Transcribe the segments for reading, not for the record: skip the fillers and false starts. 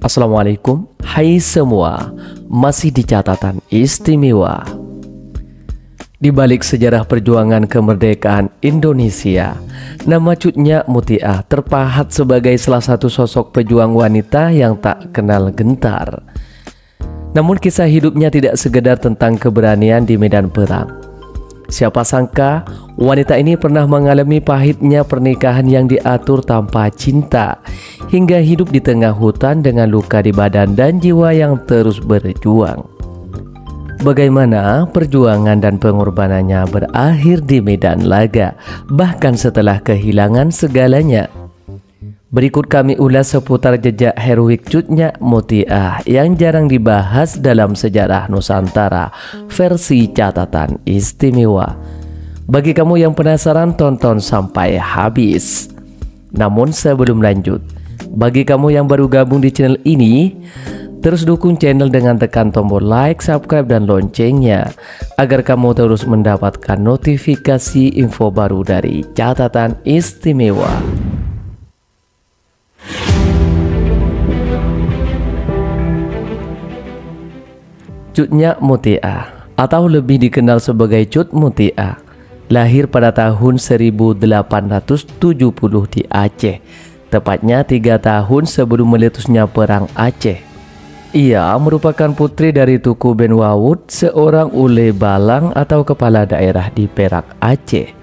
Assalamualaikum, hai semua, masih di catatan istimewa. Di balik sejarah perjuangan kemerdekaan Indonesia, nama Cut Nyak Mutiah terpahat sebagai salah satu sosok pejuang wanita yang tak kenal gentar. Namun kisah hidupnya tidak sekedar tentang keberanian di medan perang. Siapa sangka wanita ini pernah mengalami pahitnya pernikahan yang diatur tanpa cinta, hingga hidup di tengah hutan dengan luka di badan dan jiwa yang terus berjuang. Bagaimana perjuangan dan pengorbanannya berakhir di medan laga, bahkan setelah kehilangan segalanya. Berikut kami ulas seputar jejak heroik Cut Nyak Mutiah yang jarang dibahas dalam sejarah Nusantara versi catatan istimewa. Bagi kamu yang penasaran, tonton sampai habis. Namun sebelum lanjut, bagi kamu yang baru gabung di channel ini, terus dukung channel dengan tekan tombol like, subscribe, dan loncengnya agar kamu terus mendapatkan notifikasi info baru dari catatan istimewa. Cut Nyak Mutiah atau lebih dikenal sebagai Cut Mutiah lahir pada tahun 1870 di Aceh, tepatnya 3 tahun sebelum meletusnya Perang Aceh. Ia merupakan putri dari Tuku Ben Wawud, seorang ule balang atau kepala daerah di Perak, Aceh.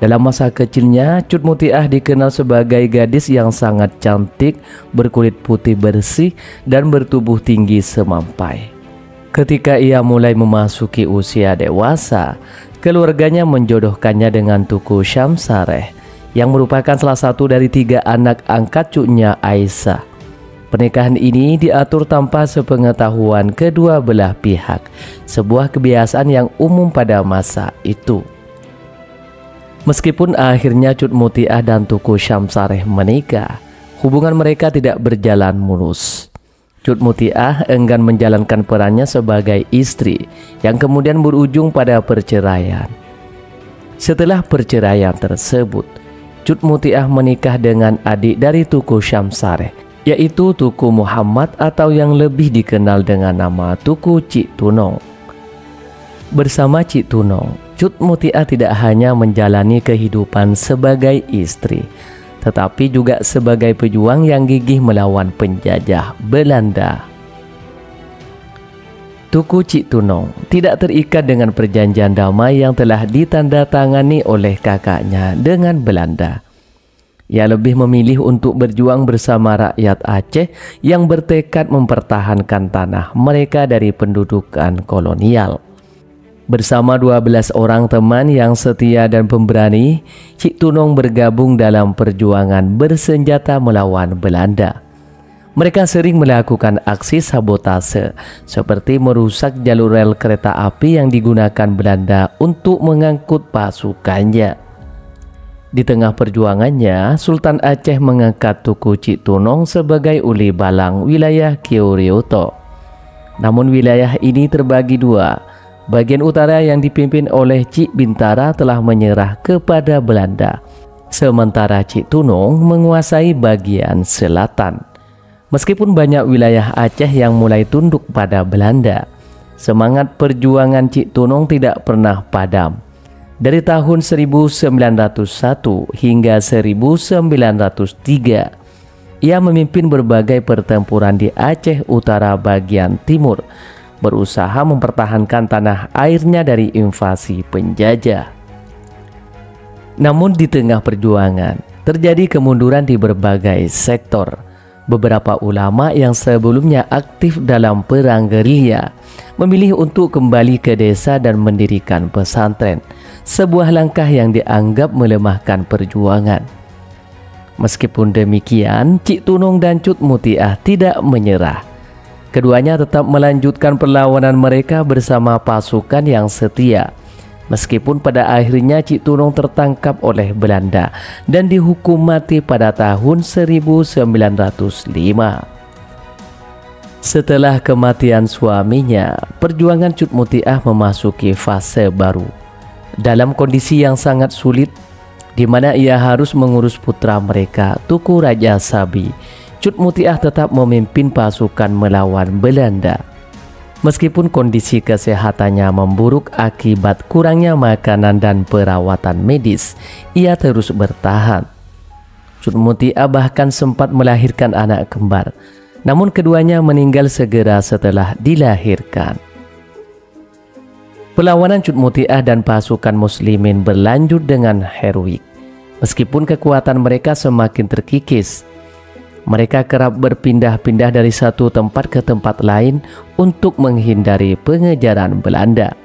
Dalam masa kecilnya, Cut Mutiah dikenal sebagai gadis yang sangat cantik, berkulit putih bersih, dan bertubuh tinggi semampai. Ketika ia mulai memasuki usia dewasa, keluarganya menjodohkannya dengan Tuku Syamsareh, yang merupakan salah satu dari 3 anak angkat Cut Nyak Aisyah. Pernikahan ini diatur tanpa sepengetahuan kedua belah pihak, sebuah kebiasaan yang umum pada masa itu. Meskipun akhirnya Cut Mutiah dan Tuku Syamsareh menikah, hubungan mereka tidak berjalan mulus. Cut Mutiah enggan menjalankan perannya sebagai istri, yang kemudian berujung pada perceraian. Setelah perceraian tersebut, Cut Mutiah menikah dengan adik dari Tuku Syamsareh, yaitu Tuku Muhammad atau yang lebih dikenal dengan nama Tuku Cik Tunong. Bersama Cik Tunong, Cut Mutiah tidak hanya menjalani kehidupan sebagai istri, tetapi juga sebagai pejuang yang gigih melawan penjajah Belanda. Tuku Cik Tunong tidak terikat dengan perjanjian damai yang telah ditandatangani oleh kakaknya dengan Belanda. Ia lebih memilih untuk berjuang bersama rakyat Aceh yang bertekad mempertahankan tanah mereka dari pendudukan kolonial. Bersama 12 orang teman yang setia dan pemberani, Cik Tunong bergabung dalam perjuangan bersenjata melawan Belanda. Mereka sering melakukan aksi sabotase, seperti merusak jalur rel kereta api yang digunakan Belanda untuk mengangkut pasukannya. Di tengah perjuangannya, Sultan Aceh mengangkat Tuku Cik Tunong sebagai uli balang wilayah Kyoto. Namun wilayah ini terbagi dua. Bagian utara yang dipimpin oleh Cik Bintara telah menyerah kepada Belanda, sementara Cik Tunong menguasai bagian selatan. Meskipun banyak wilayah Aceh yang mulai tunduk pada Belanda, semangat perjuangan Cik Tunong tidak pernah padam. Dari tahun 1901 hingga 1903, ia memimpin berbagai pertempuran di Aceh Utara bagian timur, berusaha mempertahankan tanah airnya dari invasi penjajah. Namun di tengah perjuangan, terjadi kemunduran di berbagai sektor. Beberapa ulama yang sebelumnya aktif dalam perang gerilya memilih untuk kembali ke desa dan mendirikan pesantren, sebuah langkah yang dianggap melemahkan perjuangan. Meskipun demikian, Cik Tunong dan Cut Mutiah tidak menyerah. Keduanya tetap melanjutkan perlawanan mereka bersama pasukan yang setia. Meskipun pada akhirnya Cik Tunong tertangkap oleh Belanda dan dihukum mati pada tahun 1905. Setelah kematian suaminya, perjuangan Cut Mutiah memasuki fase baru. Dalam kondisi yang sangat sulit, di mana ia harus mengurus putra mereka, Tuku Raja Sabi, Cut Mutiah tetap memimpin pasukan melawan Belanda. Meskipun kondisi kesehatannya memburuk akibat kurangnya makanan dan perawatan medis, ia terus bertahan. Cut Mutiah bahkan sempat melahirkan anak kembar, namun keduanya meninggal segera setelah dilahirkan. Perlawanan Cut Mutiah dan pasukan muslimin berlanjut dengan heroik. Meskipun kekuatan mereka semakin terkikis, mereka kerap berpindah-pindah dari satu tempat ke tempat lain untuk menghindari pengejaran Belanda.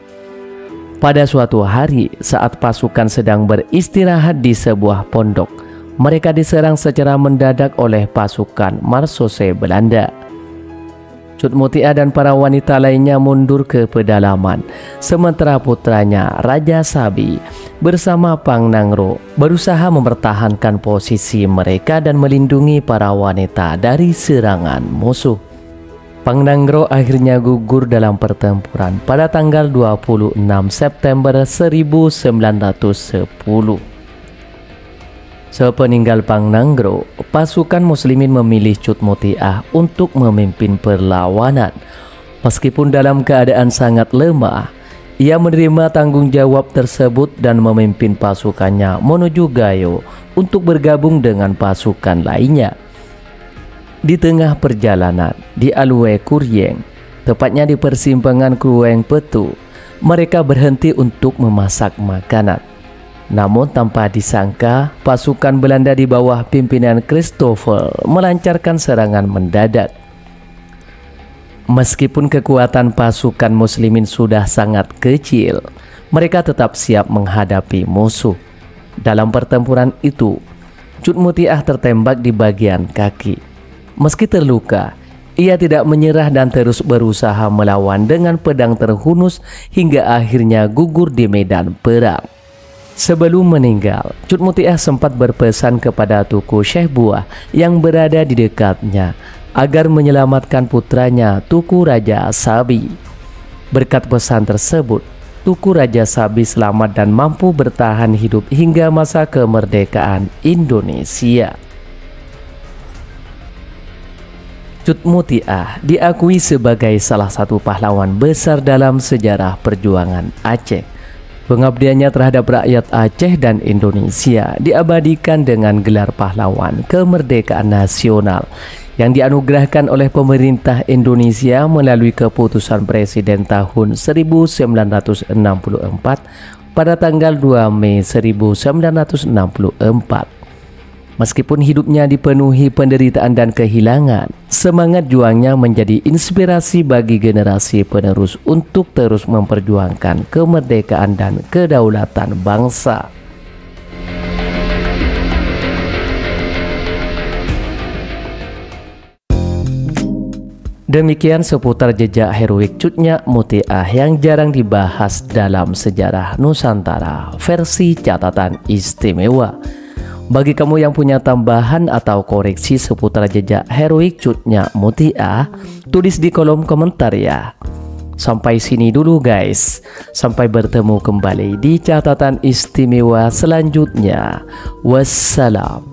Pada suatu hari, saat pasukan sedang beristirahat di sebuah pondok, mereka diserang secara mendadak oleh pasukan Marsose Belanda. Cut Mutiah dan para wanita lainnya mundur ke pedalaman, sementara putranya Raja Sabi bersama Pang Nangro berusaha mempertahankan posisi mereka dan melindungi para wanita dari serangan musuh. Pang Nangro akhirnya gugur dalam pertempuran pada tanggal 26 September 1910. Sepeninggal Pang Nangro, pasukan muslimin memilih Cut Mutiah untuk memimpin perlawanan. Meskipun dalam keadaan sangat lemah, ia menerima tanggung jawab tersebut dan memimpin pasukannya menuju Gayo untuk bergabung dengan pasukan lainnya. Di tengah perjalanan di Alue Kuryeng, tepatnya di persimpangan Krueng Petu, mereka berhenti untuk memasak makanan. Namun tanpa disangka, pasukan Belanda di bawah pimpinan Christopher melancarkan serangan mendadak. Meskipun kekuatan pasukan muslimin sudah sangat kecil, mereka tetap siap menghadapi musuh. Dalam pertempuran itu, Cut Mutiah tertembak di bagian kaki. Meski terluka, ia tidak menyerah dan terus berusaha melawan dengan pedang terhunus hingga akhirnya gugur di medan perang. Sebelum meninggal, Cut Mutiah sempat berpesan kepada Tuku Syekh Buah yang berada di dekatnya agar menyelamatkan putranya Tuku Raja Sabi. Berkat pesan tersebut, Tuku Raja Sabi selamat dan mampu bertahan hidup hingga masa kemerdekaan Indonesia. Cut Mutiah diakui sebagai salah satu pahlawan besar dalam sejarah perjuangan Aceh. Pengabdiannya terhadap rakyat Aceh dan Indonesia diabadikan dengan gelar pahlawan kemerdekaan nasional yang dianugerahkan oleh pemerintah Indonesia melalui keputusan Presiden tahun 1964 pada tanggal 2 Mei 1964. Meskipun hidupnya dipenuhi penderitaan dan kehilangan, semangat juangnya menjadi inspirasi bagi generasi penerus untuk terus memperjuangkan kemerdekaan dan kedaulatan bangsa. Demikian seputar jejak heroik Cut Mutiah yang jarang dibahas dalam sejarah Nusantara versi catatan istimewa. Bagi kamu yang punya tambahan atau koreksi seputar jejak heroik Cut Mutiah, tulis di kolom komentar ya. Sampai sini dulu guys. Sampai bertemu kembali di catatan istimewa selanjutnya. Wassalam.